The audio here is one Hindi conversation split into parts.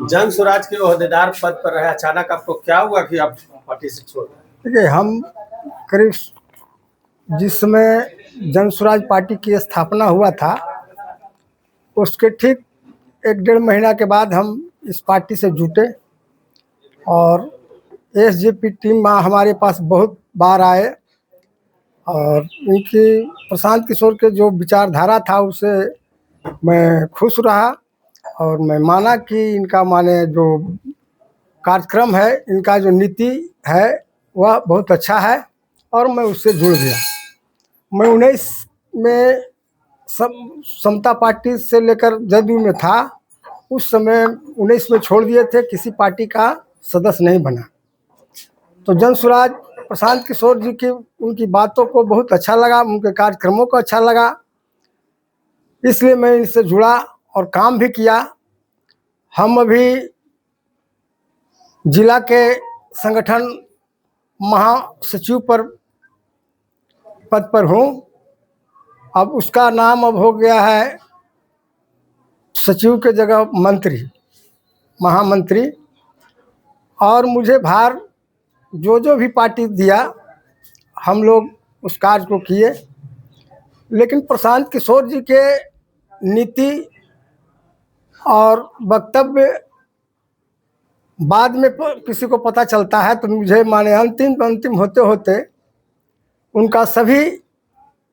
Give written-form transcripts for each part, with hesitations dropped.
जन स्वराज के ओहदेदार पद पर रहे, अचानक आपको क्या हुआ कि आप पार्टी से छोड़ दिए? देखिए, हम करीब जिस समय जन स्वराज पार्टी की स्थापना हुआ था, उसके ठीक 1-1.5 महीना के बाद हम इस पार्टी से जुटे और एसजेपी टीम हमारे पास बहुत बार आए और इनकी प्रशांत किशोर के जो विचारधारा था उससे मैं खुश रहा और मैं माना कि इनका जो कार्यक्रम है, इनका जो नीति है वह बहुत अच्छा है और मैं उससे जुड़ गया। मैं 19 में समता पार्टी से लेकर जदयू में था। उस समय 19 में छोड़ दिए थे, किसी पार्टी का सदस्य नहीं बना। तो जन स्वराज प्रशांत किशोर जी की उनकी बातों को बहुत अच्छा लगा, उनके कार्यक्रमों को अच्छा लगा, इसलिए मैं इनसे जुड़ा और काम भी किया। हम अभी जिला के संगठन महासचिव पद पर हूँ। अब उसका नाम अब हो गया है सचिव के जगह मंत्री, महामंत्री। और मुझे भार जो भी पार्टी दिया हम लोग उस कार्य को किए। लेकिन प्रशांत किशोर जी के नीति और वक्तव्य बाद में किसी को पता चलता है, तो मुझे अंतिम होते होते उनका सभी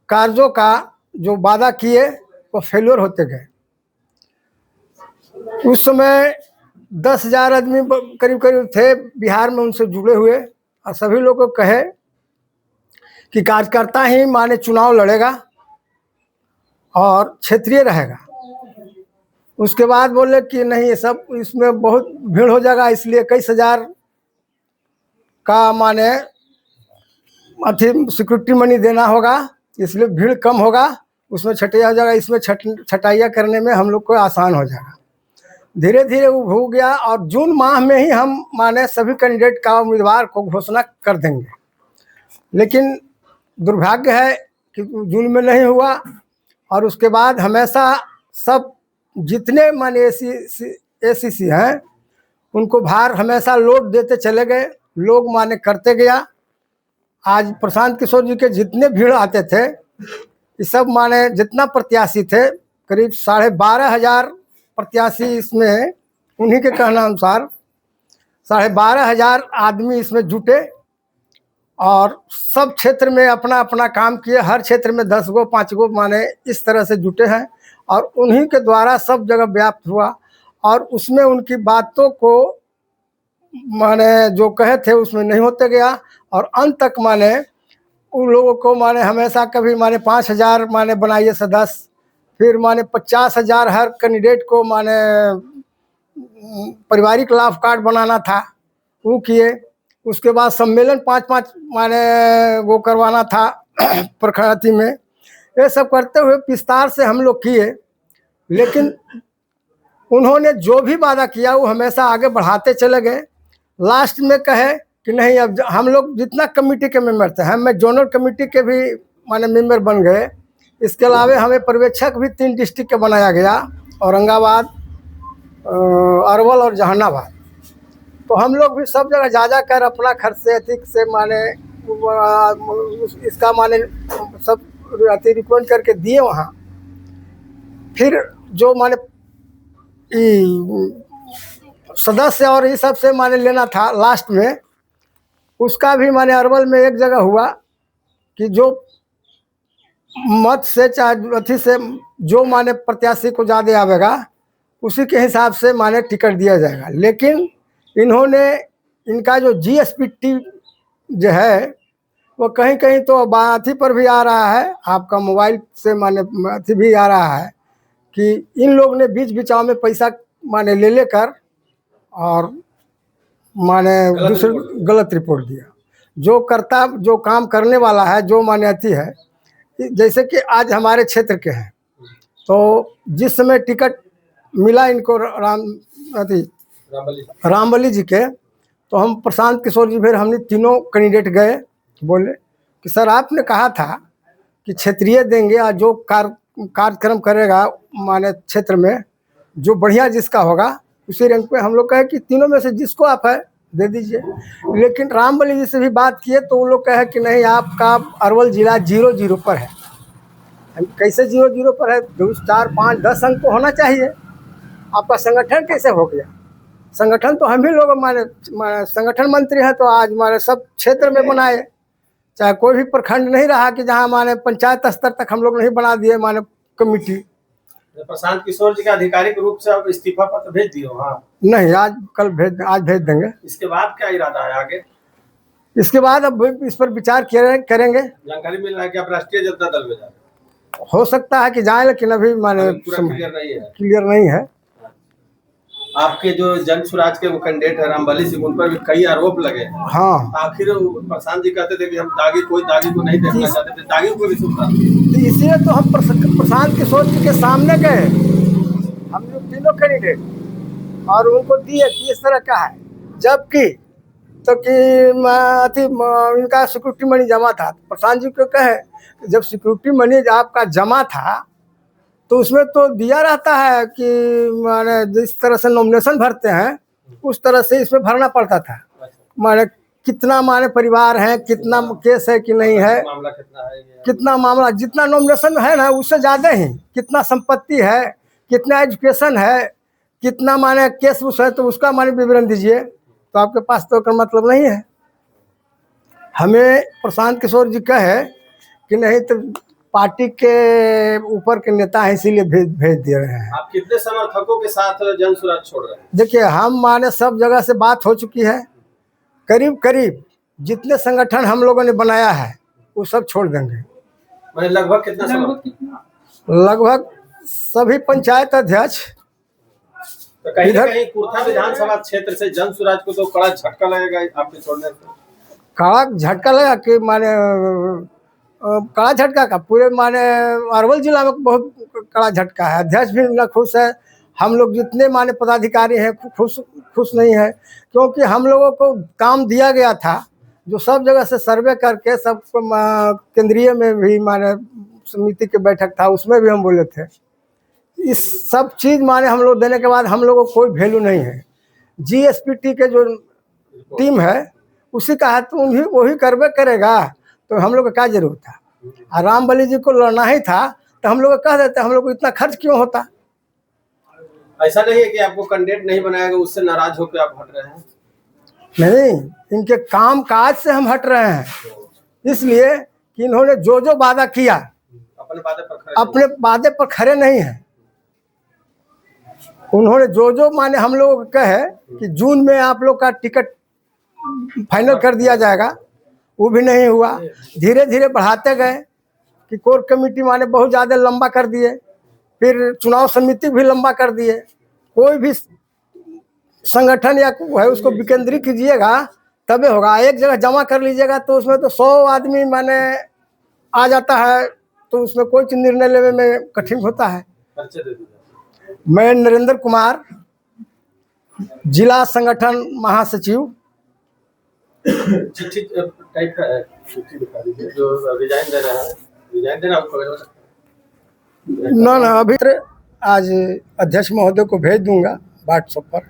कार्यों का जो वादा किए वो फेल्योर होते गए। उस समय 10,000 आदमी करीब थे बिहार में उनसे जुड़े हुए और सभी लोगों को कहे कि कार्यकर्ता ही चुनाव लड़ेगा और क्षेत्रीय रहेगा। उसके बाद बोले कि नहीं, ये सब इसमें बहुत भीड़ हो जाएगा, इसलिए 21,000 का सिक्योरिटी मनी देना होगा, इसलिए भीड़ कम होगा, उसमें छटाइया हो जाएगा, इसमें छटाइया करने में हम लोग को आसान हो जाएगा। धीरे धीरे वो हो गया और जून माह में ही हम सभी कैंडिडेट का उम्मीदवार को घोषणा कर देंगे। लेकिन दुर्भाग्य है कि जून में नहीं हुआ और उसके बाद हमेशा सब जितने एसीसी हैं उनको भार हमेशा लोड देते चले गए, लोग करते गया। आज प्रशांत किशोर जी के जितने भीड़ आते थे, ये सब जितना प्रत्याशी थे, करीब 12,500 प्रत्याशी इसमें, उन्हीं के कहना अनुसार 12,500 आदमी इसमें जुटे और सब क्षेत्र में अपना अपना काम किए। हर क्षेत्र में 10 गो 5 गो इस तरह से जुटे हैं और उन्हीं के द्वारा सब जगह व्याप्त हुआ। और उसमें उनकी बातों को जो कहे थे उसमें नहीं होते गया और अंत तक उन लोगों को हमेशा कभी 5,000 बनाइए सदस्य, फिर 50,000 हर कैंडिडेट को पारिवारिक लाभ कार्ड बनाना था, वो किए। उसके बाद सम्मेलन 5-5 वो करवाना था प्रखंड में। ये सब करते हुए विस्तार से हम लोग किए, लेकिन उन्होंने जो भी वादा किया वो हमेशा आगे बढ़ाते चले गए। लास्ट में कहे कि नहीं, अब हम लोग जितना कमेटी के मेंबर थे, मैं जोनल कमेटी के भी मेंबर बन गए। इसके अलावा हमें पर्यवेक्षक भी 3 डिस्ट्रिक्ट के बनाया गया, औरंगाबाद, अरवल और जहानाबाद। तो हम लोग भी सब जगह जा कर अपना खर्च से अधिक से इसका सब रिकमेंड करके दिए वहाँ। फिर जो सदस्य और ये सब से लेना था लास्ट में, उसका भी अरवल में एक जगह हुआ कि जो मत से चाहे अथी से जो प्रत्याशी को ज़्यादा आवेगा उसी के हिसाब से टिकट दिया जाएगा। लेकिन इन्होंने इनका जो जीएसपी जो है वो कहीं कहीं तो अथी पर भी आ रहा है, आपका मोबाइल से अथी भी आ रहा है कि इन लोग ने बीच बिचाव में पैसा ले लेकर और दूसरे गलत रिपोर्ट दिया। जो काम करने वाला है, जो अथी है, जैसे कि आज हमारे क्षेत्र के हैं, तो जिस समय टिकट मिला इनको रामबली जी के, तो हम प्रशांत किशोर जी, फिर हमने तीनों कैंडिडेट गए, बोले कि सर आपने कहा था कि क्षेत्रीय देंगे और जो कार्यक्रम करेगा क्षेत्र में जो बढ़िया जिसका होगा उसी रैंक पे हम लोग कहे कि तीनों में से जिसको आप है दे दीजिए। लेकिन रामबली जी से भी बात किए तो वो लोग कहे कि नहीं, आपका अरवल जिला 0-0 पर है। कैसे 0-0 पर है? 2, 4, 5, 10 अंक तो होना चाहिए। आपका संगठन कैसे हो गया? संगठन तो हम ही लोग माने संगठन मंत्री हैं, तो आज हमारे सब क्षेत्र में बनाए। चाहे कोई भी प्रखंड नहीं रहा कि जहाँ माने पंचायत स्तर तक हम लोग नहीं बना दिए माने कमेटी। प्रशांत किशोर जी का आधिकारिक रूप से आप इस्तीफा पत्र भेज दिए हो? हाँ, नहीं, आज भेज देंगे। इसके बाद क्या इरादा है आगे? इसके बाद अब इस पर विचार करेंगे। जानकारी मिल रहा है कि आप राष्ट्रीय जनता दल में जा रहे हैं। हो सकता है कि जाए, लेकिन अभी माने क्लियर नहीं है। आपके जो जन स्वराज के वो कैंडिडेट है रामबली सिंह, उन पर भी कई आरोप लगे हैं। हाँ, आखिर प्रशांत जी कहते थे कि हम कोई दागी को नहीं देखना चाहते थे, दागी को भी सुनता। तो इसीलिए तो हम प्रशांत किशोर जी के सामने गए, हम लोग तीनों कैंडिडेट, और उनको दिए कि इस तरह का है। जबकि तो कि इनका सिक्योरिटी मनी जमा था। प्रशांत जी को कहे जब सिक्योरिटी मनी आपका जमा था तो उसमें तो दिया रहता है कि माने जिस तरह से नॉमिनेशन भरते हैं उस तरह से इसमें भरना पड़ता था। माने कितना माने परिवार है, कितना केस है कि नहीं है, मामला कितना है, कितना मामला, जितना नॉमिनेशन है ना उससे ज़्यादा ही, कितना संपत्ति है, कितना एजुकेशन है, कितना माने केस उस है, तो उसका माने विवरण दीजिए। तो आपके पास तो मतलब नहीं है। हमें प्रशांत किशोर जी कहे कि नहीं, तो पार्टी के ऊपर के नेता हैं इसीलिए भेज दे रहे हैं। आप कितने समर्थकों के साथ जन स्वराज छोड़ रहे हैं? देखिए, हम माने सब जगह से बात हो चुकी है। करीब करीब जितने संगठन हम लोगों ने बनाया है वो सब छोड़ देंगे। मैंने लगभग कितना? लगभग सभी पंचायत अध्यक्ष। तो कहीं ना कहीं कुर्था विधानसभा क्षेत्र से जन स्वराज को तो कड़ा झटका लगेगा आपके छोड़ने से। कड़ा झटका लगा कि माने कड़ा झटका का पूरे माने अरवल जिला में बहुत कड़ा झटका है। अध्यक्ष भी न खुश है, हम लोग जितने माने पदाधिकारी हैं खुश नहीं है, क्योंकि हम लोगों को काम दिया गया था जो सब जगह से सर्वे करके सब केंद्रीय में भी माने समिति की बैठक था, उसमें भी हम बोले थे। इस सब चीज़ माने हम लोग देने के बाद हम लोगों को कोई वैल्यू नहीं है। GSPT के जो टीम है उसी का है, तो वही करवे करेगा, तो हम लोग का क्या जरूरत था? और रामबली जी को लड़ना ही था तो हम लोग कह देते, हम लोग को इतना खर्च क्यों होता? ऐसा नहीं है कि आपको कैंडिडेट नहीं बनाएगा उससे नाराज होकर आप हट रहे हैं? नहीं, इनके काम काज से हम हट रहे हैं, इसलिए कि इन्होंने जो वादा किया अपने वादे पर खड़े नहीं है। उन्होंने जो माने हम लोग कहे कि जून में आप लोग का टिकट फाइनल कर दिया जाएगा, वो भी नहीं हुआ। धीरे धीरे बढ़ाते गए कि कोर कमेटी माने बहुत ज़्यादा लंबा कर दिए, फिर चुनाव समिति भी लंबा कर दिए। कोई भी संगठन या है उसको विकेंद्रीय कीजिएगा तबे होगा। एक जगह जमा कर लीजिएगा तो उसमें तो 100 आदमी माने आ जाता है, तो उसमें कोई चीज निर्णय लेने में कठिन होता है। मैं नरेंद्र कुमार, जिला संगठन महासचिव। चिट्ठी टाइप का है, चिट्ठी दिखा दीजिए जो रिजाइन दे रहा है। रिजाइन देना आपको ना अभी आज अध्यक्ष महोदय को भेज दूंगा व्हाट्सएप पर।